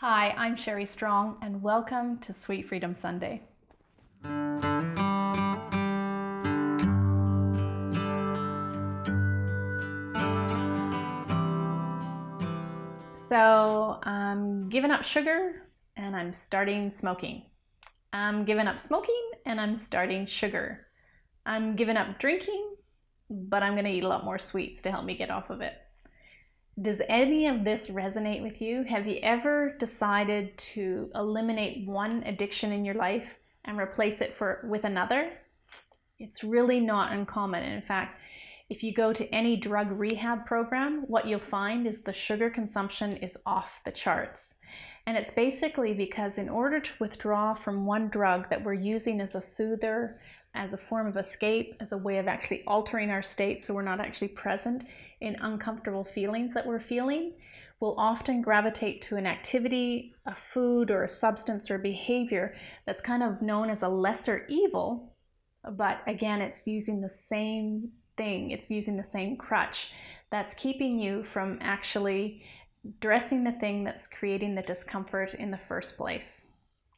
Hi, I'm Sherry Strong, and welcome to Sweet Freedom Sunday. So I'm giving up sugar and I'm starting smoking. I'm giving up smoking and I'm starting sugar. I'm giving up drinking, but I'm going to eat a lot more sweets to help me get off of it. Does any of this resonate with you? Have you ever decided to eliminate one addiction in your life and replace it with another? It's really not uncommon. In fact, if you go to any drug rehab program, what you'll find is the sugar consumption is off the charts. And it's basically because in order to withdraw from one drug that we're using as a soother, as a form of escape, as a way of actually altering our state so we're not actually present in uncomfortable feelings that we're feeling, we'll often gravitate to an activity, a food, or a substance or behavior that's kind of known as a lesser evil, but again, it's using the same thing, it's using the same crutch that's keeping you from actually addressing the thing that's creating the discomfort in the first place.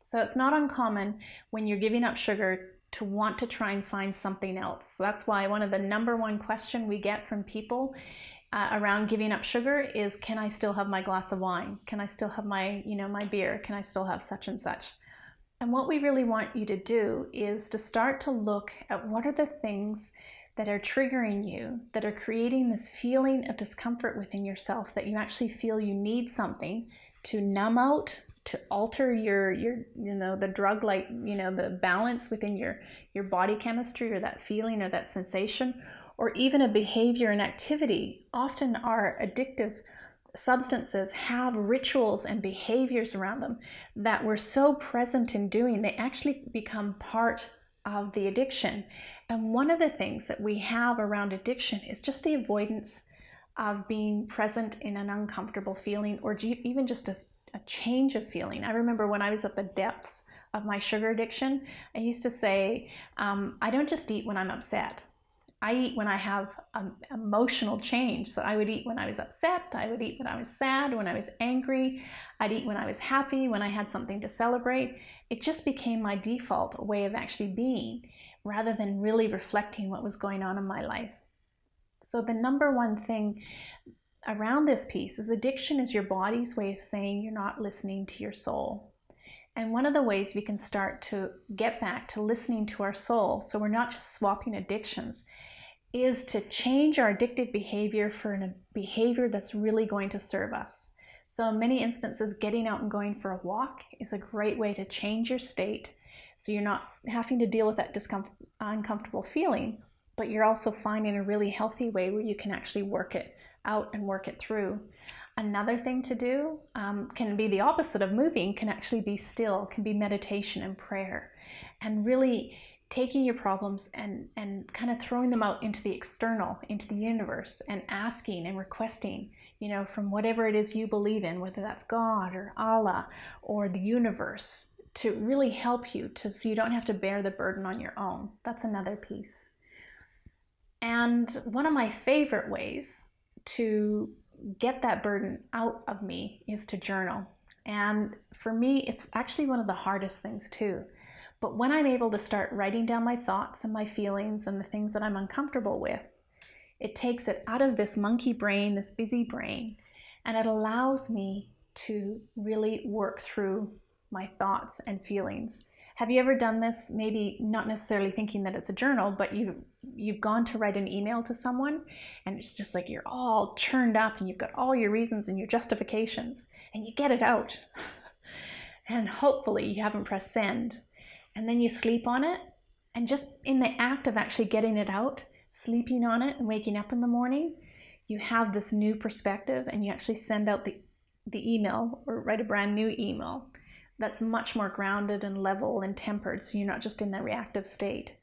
So it's not uncommon when you're giving up sugar to want to try and find something else. So that's why one of the number one question we get from people around giving up sugar is, can I still have my glass of wine? Can I still have my beer? Can I still have such and such? And what we really want you to do is to start to look at what are the things that are triggering you, that are creating this feeling of discomfort within yourself, that you actually feel you need something to numb out, to alter your the drug, like, the balance within your body chemistry, or that feeling or that sensation, or even a behavior and activity. Often our addictive substances have rituals and behaviors around them that we're so present in doing, they actually become part of the addiction. And one of the things that we have around addiction is just the avoidance of being present in an uncomfortable feeling, or even just a change of feeling. I remember when I was at the depths of my sugar addiction, I used to say, I don't just eat when I'm upset. I eat when I have emotional change. So I would eat when I was upset, I would eat when I was sad, when I was angry, I'd eat when I was happy, when I had something to celebrate. It just became my default way of actually being, rather than really reflecting what was going on in my life. So the number one thing around this piece is addiction is your body's way of saying you're not listening to your soul. And one of the ways we can start to get back to listening to our soul, so we're not just swapping addictions, is to change our addictive behavior for a behavior that's really going to serve us. So in many instances, getting out and going for a walk is a great way to change your state, so you're not having to deal with that uncomfortable feeling, but you're also finding a really healthy way where you can actually work it out and work it through. Another thing to do can be the opposite of moving, can actually be still, can be meditation and prayer, and really taking your problems and kind of throwing them out into the external, into the universe, and asking and requesting, from whatever it is you believe in, whether that's God or Allah or the universe, to really help you so you don't have to bear the burden on your own. That's another piece. And one of my favorite ways to get that burden out of me is to journal. And for me, it's actually one of the hardest things too. But when I'm able to start writing down my thoughts and my feelings and the things that I'm uncomfortable with, it takes it out of this monkey brain, this busy brain, and it allows me to really work through my thoughts and feelings. Have you ever done this? Maybe not necessarily thinking that it's a journal, but you've gone to write an email to someone, and it's just like you're all churned up and you've got all your reasons and your justifications, and you get it out. And hopefully you haven't pressed send. And then you sleep on it, and just in the act of actually getting it out, sleeping on it and waking up in the morning, you have this new perspective, and you actually send out the email, or write a brand new email that's much more grounded and level and tempered, so you're not just in that reactive state.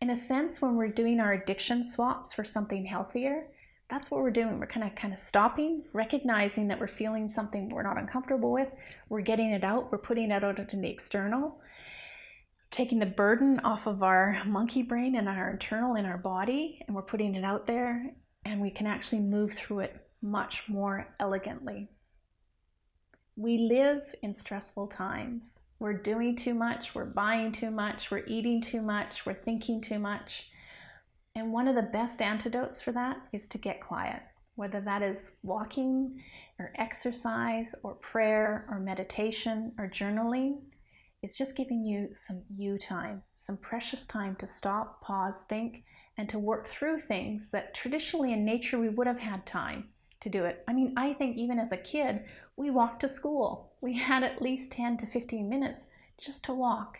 In a sense, when we're doing our addiction swaps for something healthier, that's what we're doing. We're kind of stopping, recognizing that we're feeling something we're not uncomfortable with, we're getting it out, we're putting it out into the external, taking the burden off of our monkey brain and our internal in our body, and we're putting it out there, and we can actually move through it much more elegantly. We live in stressful times. We're doing too much, we're buying too much, we're eating too much, we're thinking too much. And one of the best antidotes for that is to get quiet, whether that is walking or exercise or prayer or meditation or journaling. It's just giving you some you time, some precious time to stop, pause, think, and to work through things that traditionally in nature we would have had time to do it. I mean, I think even as a kid, we walked to school. We had at least 10 to 15 minutes just to walk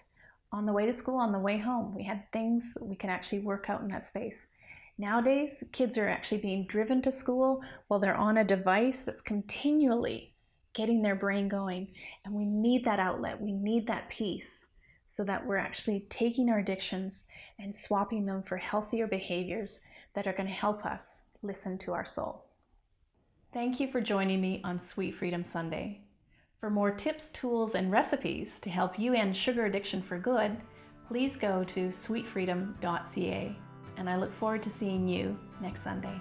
on the way to school, on the way home. We had things that we could actually work out in that space. Nowadays, kids are actually being driven to school while they're on a device that's continually getting their brain going. And we need that outlet. We need that peace so that we're actually taking our addictions and swapping them for healthier behaviors that are going to help us listen to our soul. Thank you for joining me on Sweet Freedom Sunday. For more tips, tools, and recipes to help you end sugar addiction for good, please go to sweetfreedom.ca, and I look forward to seeing you next Sunday.